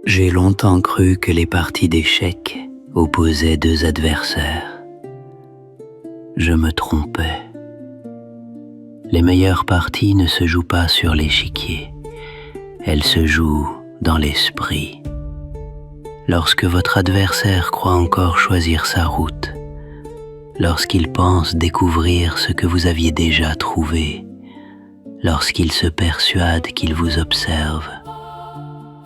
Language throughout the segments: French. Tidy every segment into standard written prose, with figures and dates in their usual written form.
J'ai longtemps cru que les parties d'échecs opposaient deux adversaires. Je me trompais. Les meilleures parties ne se jouent pas sur l'échiquier, elles se jouent dans l'esprit. Lorsque votre adversaire croit encore choisir sa route, lorsqu'il pense découvrir ce que vous aviez déjà trouvé, lorsqu'il se persuade qu'il vous observe,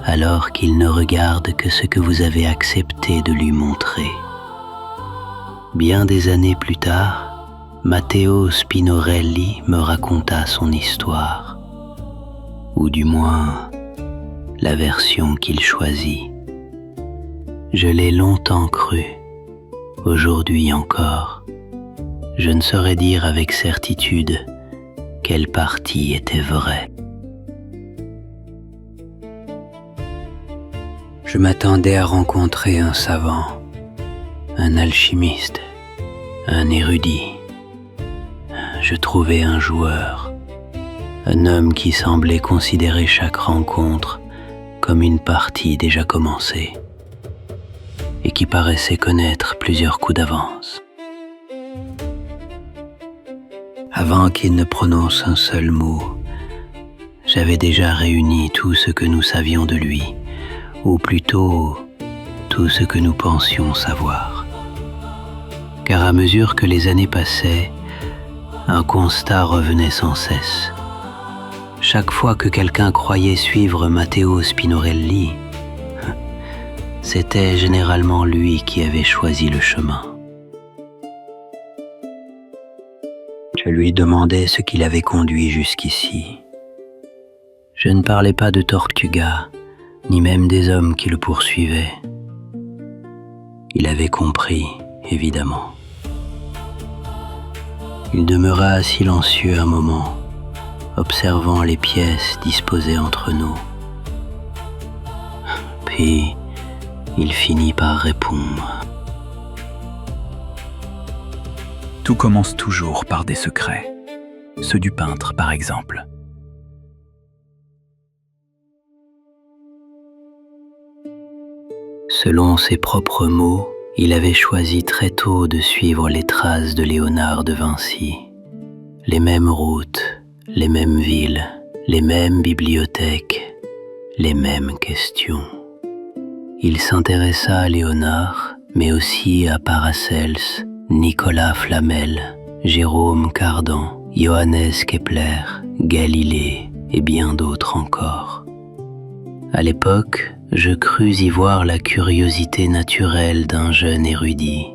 alors qu'il ne regarde que ce que vous avez accepté de lui montrer. Bien des années plus tard, Matteo Spinorelli me raconta son histoire, ou du moins la version qu'il choisit. Je l'ai longtemps cru, aujourd'hui encore, je ne saurais dire avec certitude quelle partie était vraie. Je m'attendais à rencontrer un savant, un alchimiste, un érudit. Je trouvais un joueur, un homme qui semblait considérer chaque rencontre comme une partie déjà commencée et qui paraissait connaître plusieurs coups d'avance. Avant qu'il ne prononce un seul mot, j'avais déjà réuni tout ce que nous savions de lui, ou plutôt tout ce que nous pensions savoir. Car à mesure que les années passaient, un constat revenait sans cesse. Chaque fois que quelqu'un croyait suivre Matteo Spinorelli, c'était généralement lui qui avait choisi le chemin. Je lui demandais ce qui l'avait conduit jusqu'ici. Je ne parlais pas de Tortuga, ni même des hommes qui le poursuivaient. Il avait compris, évidemment. Il demeura silencieux un moment, observant les pièces disposées entre nous. Puis, il finit par répondre. Tout commence toujours par des secrets, ceux du peintre par exemple. Selon ses propres mots, il avait choisi très tôt de suivre les traces de Léonard de Vinci. Les mêmes routes, les mêmes villes, les mêmes bibliothèques, les mêmes questions. Il s'intéressa à Léonard, mais aussi à Paracels, Nicolas Flamel, Jérôme Cardan, Johannes Kepler, Galilée et bien d'autres encore. À l'époque, je crus y voir la curiosité naturelle d'un jeune érudit.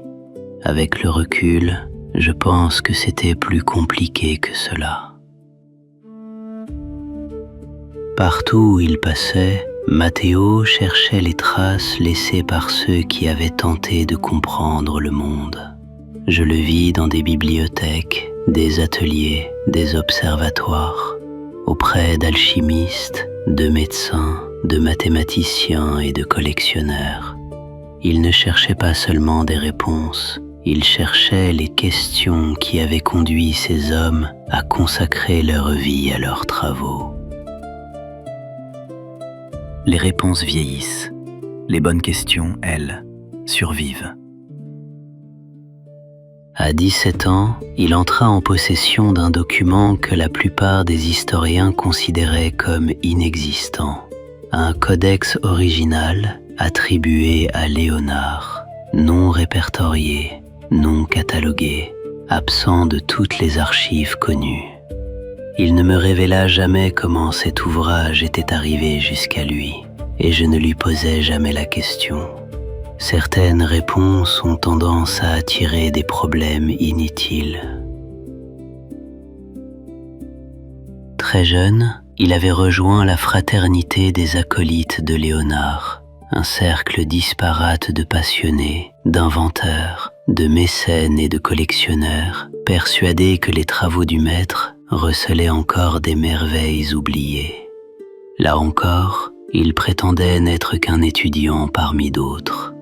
Avec le recul, je pense que c'était plus compliqué que cela. Partout où il passait, Matteo cherchait les traces laissées par ceux qui avaient tenté de comprendre le monde. Je le vis dans des bibliothèques, des ateliers, des observatoires, auprès d'alchimistes, de médecins, de mathématiciens et de collectionneurs. Il ne cherchait pas seulement des réponses, il cherchait les questions qui avaient conduit ces hommes à consacrer leur vie à leurs travaux. Les réponses vieillissent, les bonnes questions, elles, survivent. À 17 ans, il entra en possession d'un document que la plupart des historiens considéraient comme inexistant. Un codex original attribué à Léonard, non répertorié, non catalogué, absent de toutes les archives connues. Il ne me révéla jamais comment cet ouvrage était arrivé jusqu'à lui, et je ne lui posais jamais la question. Certaines réponses ont tendance à attirer des problèmes inutiles. Très jeune, il avait rejoint la fraternité des acolytes de Léonard, un cercle disparate de passionnés, d'inventeurs, de mécènes et de collectionneurs, persuadés que les travaux du maître recelaient encore des merveilles oubliées. Là encore, il prétendait n'être qu'un étudiant parmi d'autres.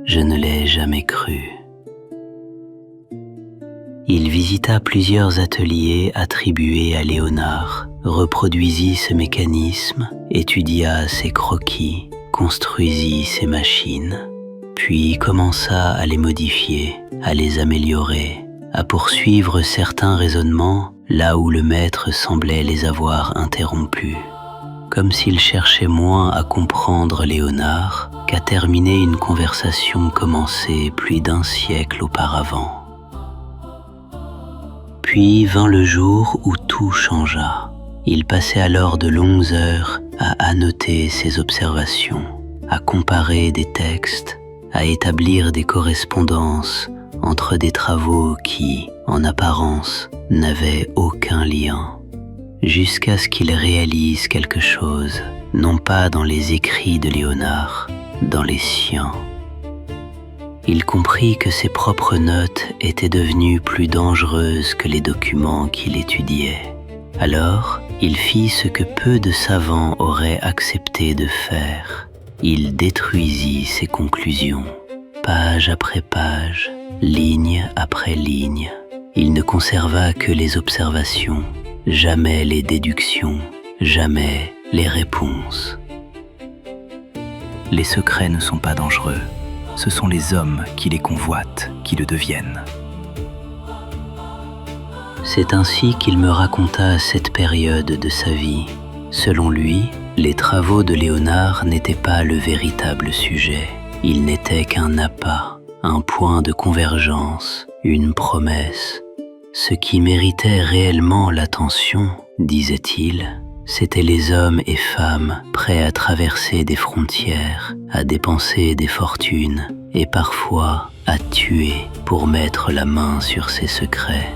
Je ne l'ai jamais cru. Il visita plusieurs ateliers attribués à Léonard, reproduisit ce mécanisme, étudia ses croquis, construisit ses machines, puis commença à les modifier, à les améliorer, à poursuivre certains raisonnements là où le maître semblait les avoir interrompus, comme s'il cherchait moins à comprendre Léonard qu'à terminer une conversation commencée plus d'un siècle auparavant. Puis vint le jour où tout changea. Il passait alors de longues heures à annoter ses observations, à comparer des textes, à établir des correspondances entre des travaux qui, en apparence, n'avaient aucun lien, jusqu'à ce qu'il réalise quelque chose, non pas dans les écrits de Léonard, dans les siens. Il comprit que ses propres notes étaient devenues plus dangereuses que les documents qu'il étudiait. Alors, il fit ce que peu de savants auraient accepté de faire. Il détruisit ses conclusions, page après page, ligne après ligne. Il ne conserva que les observations, jamais les déductions, jamais les réponses. Les secrets ne sont pas dangereux. Ce sont les hommes qui les convoitent, qui le deviennent. C'est ainsi qu'il me raconta cette période de sa vie. Selon lui, les travaux de Léonard n'étaient pas le véritable sujet. Ils n'étaient qu'un appât, un point de convergence, une promesse. Ce qui méritait réellement l'attention, disait-il, c'étaient les hommes et femmes prêts à traverser des frontières, à dépenser des fortunes et parfois à tuer pour mettre la main sur ses secrets.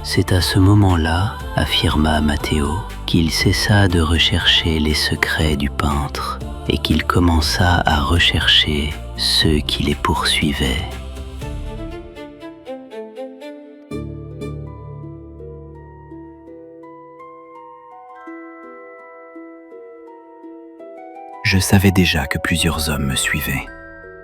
C'est à ce moment-là, affirma Matteo, qu'il cessa de rechercher les secrets du peintre et qu'il commença à rechercher ceux qui les poursuivaient. Je savais déjà que plusieurs hommes me suivaient.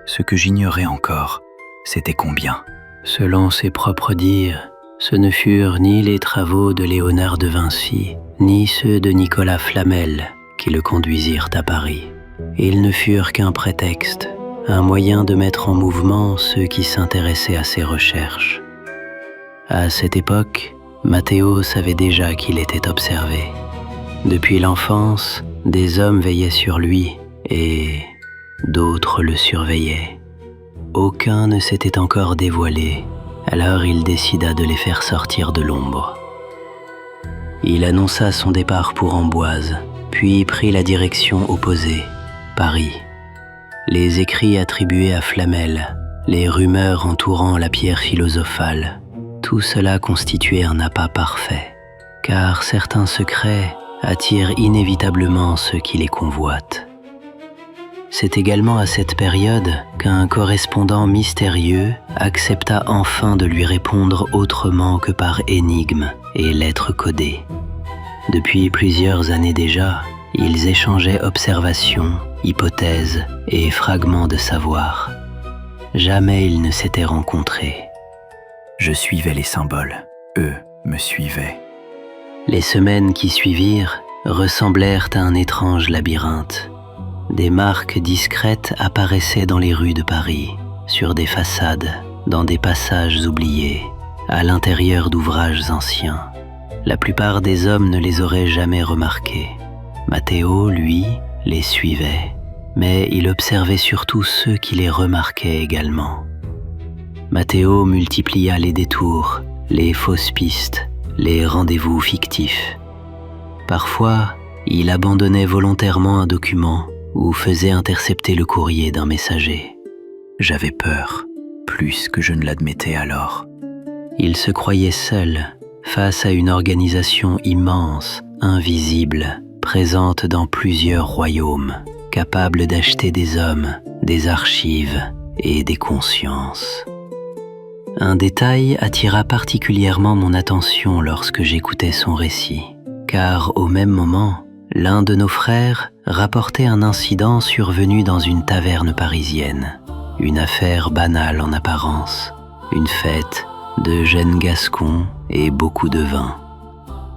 Ce que j'ignorais encore, c'était combien. Selon ses propres dires, ce ne furent ni les travaux de Léonard de Vinci, ni ceux de Nicolas Flamel qui le conduisirent à Paris. Ils ne furent qu'un prétexte, un moyen de mettre en mouvement ceux qui s'intéressaient à ses recherches. À cette époque, Matteo savait déjà qu'il était observé. Depuis l'enfance, des hommes veillaient sur lui et d'autres le surveillaient. Aucun ne s'était encore dévoilé, alors il décida de les faire sortir de l'ombre. Il annonça son départ pour Amboise, puis prit la direction opposée, Paris. Les écrits attribués à Flamel, les rumeurs entourant la pierre philosophale, tout cela constituait un appât parfait, car certains secrets attirent inévitablement ceux qui les convoitent. C'est également à cette période qu'un correspondant mystérieux accepta enfin de lui répondre autrement que par énigmes et lettres codées. Depuis plusieurs années déjà, ils échangeaient observations, hypothèses et fragments de savoir. Jamais ils ne s'étaient rencontrés. Je suivais les symboles, eux me suivaient. Les semaines qui suivirent ressemblèrent à un étrange labyrinthe. Des marques discrètes apparaissaient dans les rues de Paris, sur des façades, dans des passages oubliés, à l'intérieur d'ouvrages anciens. La plupart des hommes ne les auraient jamais remarqués. Matteo, lui, les suivait, mais il observait surtout ceux qui les remarquaient également. Matteo multiplia les détours, les fausses pistes, les rendez-vous fictifs. Parfois, il abandonnait volontairement un document ou faisait intercepter le courrier d'un messager. J'avais peur, plus que je ne l'admettais alors. Il se croyait seul, face à une organisation immense, invisible, présente dans plusieurs royaumes, capable d'acheter des hommes, des archives et des consciences. Un détail attira particulièrement mon attention lorsque j'écoutais son récit, car au même moment, l'un de nos frères rapportait un incident survenu dans une taverne parisienne, une affaire banale en apparence, une fête de jeunes gascons et beaucoup de vin.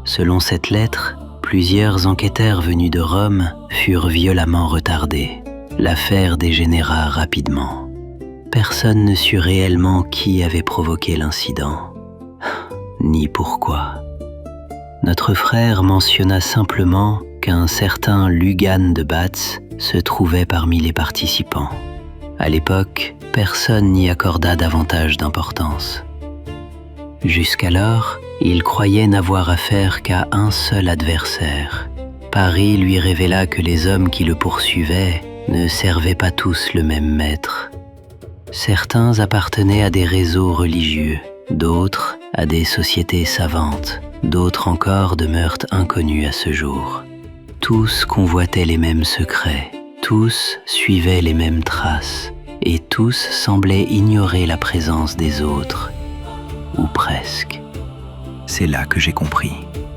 Selon cette lettre, Plusieurs enquêteurs venus de Rome furent violemment retardés. L'affaire dégénéra rapidement. Personne ne sut réellement qui avait provoqué l'incident, ni pourquoi. Notre frère mentionna simplement qu'un certain Lugan de Batz se trouvait parmi les participants. À l'époque, personne n'y accorda davantage d'importance. Jusqu'alors, il croyait n'avoir affaire qu'à un seul adversaire. Paris lui révéla que les hommes qui le poursuivaient ne servaient pas tous le même maître. Certains appartenaient à des réseaux religieux, d'autres à des sociétés savantes, d'autres encore demeurent inconnus à ce jour. Tous convoitaient les mêmes secrets, tous suivaient les mêmes traces, et tous semblaient ignorer la présence des autres, ou presque. C'est là que j'ai compris.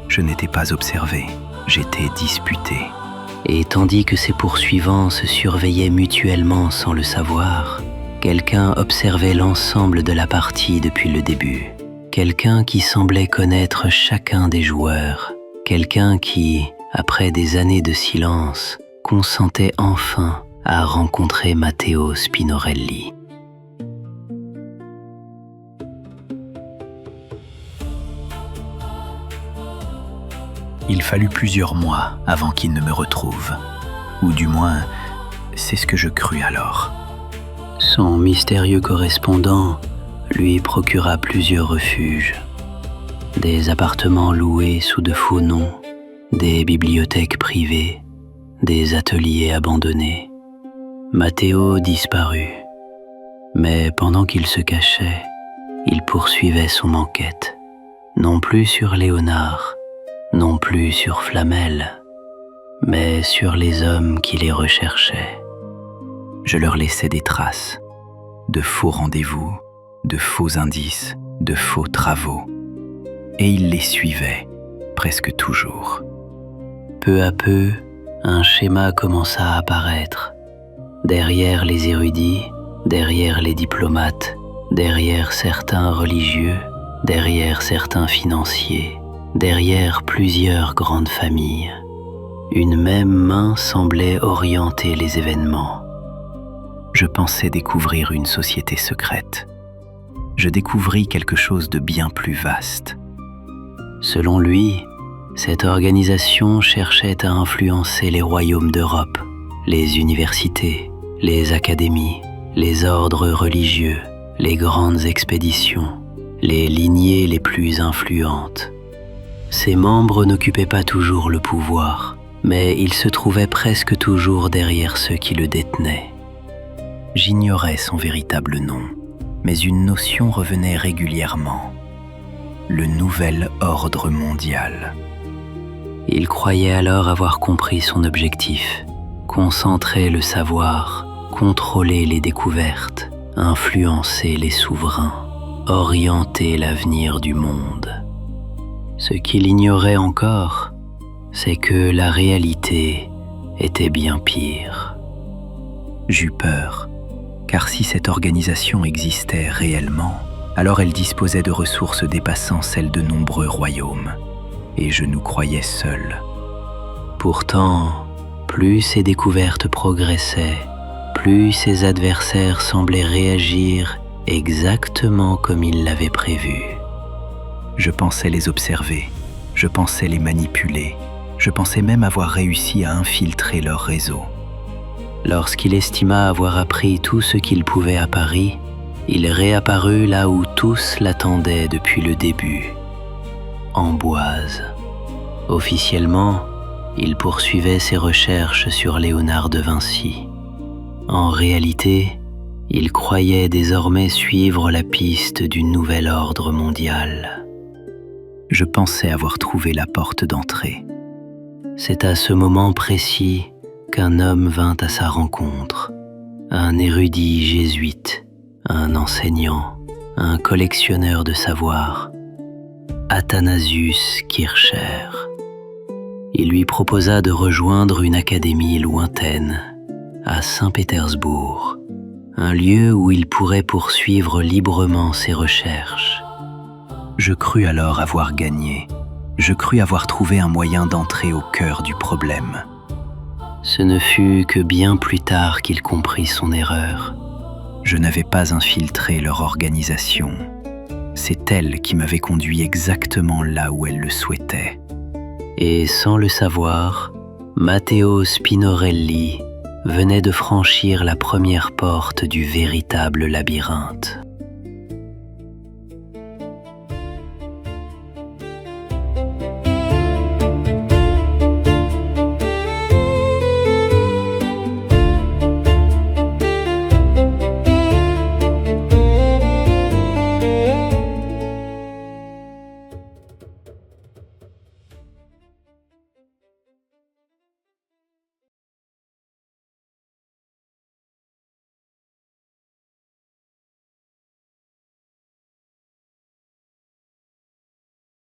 Je n'étais pas observé, j'étais disputé. Et tandis que ses poursuivants se surveillaient mutuellement sans le savoir, quelqu'un observait l'ensemble de la partie depuis le début. Quelqu'un qui semblait connaître chacun des joueurs. Quelqu'un qui, après des années de silence, consentait enfin à rencontrer Matteo Spinorelli. Il fallut plusieurs mois avant qu'il ne me retrouve. Ou du moins, c'est ce que je crus alors. Son mystérieux correspondant lui procura plusieurs refuges. Des appartements loués sous de faux noms, des bibliothèques privées, des ateliers abandonnés. Matteo disparut. Mais pendant qu'il se cachait, il poursuivait son enquête. Non plus sur Léonard, non plus sur Flamel, mais sur les hommes qui les recherchaient. Je leur laissais des traces, de faux rendez-vous, de faux indices, de faux travaux. Et ils les suivaient, presque toujours. Peu à peu, un schéma commença à apparaître. Derrière les érudits, derrière les diplomates, derrière certains religieux, derrière certains financiers, derrière plusieurs grandes familles, une même main semblait orienter les événements. Je pensais découvrir une société secrète. Je découvris quelque chose de bien plus vaste. Selon lui, cette organisation cherchait à influencer les royaumes d'Europe, les universités, les académies, les ordres religieux, les grandes expéditions, les lignées les plus influentes. Ses membres n'occupaient pas toujours le pouvoir, mais ils se trouvaient presque toujours derrière ceux qui le détenaient. J'ignorais son véritable nom, mais une notion revenait régulièrement. Le nouvel ordre mondial. Il croyait alors avoir compris son objectif, concentrer le savoir, contrôler les découvertes, influencer les souverains, orienter l'avenir du monde. Ce qu'il ignorait encore, c'est que la réalité était bien pire. J'eus peur, car si cette organisation existait réellement, alors elle disposait de ressources dépassant celles de nombreux royaumes, et je nous croyais seuls. Pourtant, plus ses découvertes progressaient, plus ses adversaires semblaient réagir exactement comme il l'avait prévu. Je pensais les observer, je pensais les manipuler, je pensais même avoir réussi à infiltrer leur réseau. Lorsqu'il estima avoir appris tout ce qu'il pouvait à Paris, il réapparut là où tous l'attendaient depuis le début, Amboise. Officiellement, il poursuivait ses recherches sur Léonard de Vinci. En réalité, il croyait désormais suivre la piste du nouvel ordre mondial. Je pensais avoir trouvé la porte d'entrée. C'est à ce moment précis qu'un homme vint à sa rencontre, un érudit jésuite, un enseignant, un collectionneur de savoir, Athanasius Kircher. Il lui proposa de rejoindre une académie lointaine, à Saint-Pétersbourg, un lieu où il pourrait poursuivre librement ses recherches. Je crus alors avoir gagné. Je crus avoir trouvé un moyen d'entrer au cœur du problème. Ce ne fut que bien plus tard qu'il comprit son erreur. Je n'avais pas infiltré leur organisation. C'est elle qui m'avait conduit exactement là où elle le souhaitait. Et sans le savoir, Matteo Spinorelli venait de franchir la première porte du véritable labyrinthe.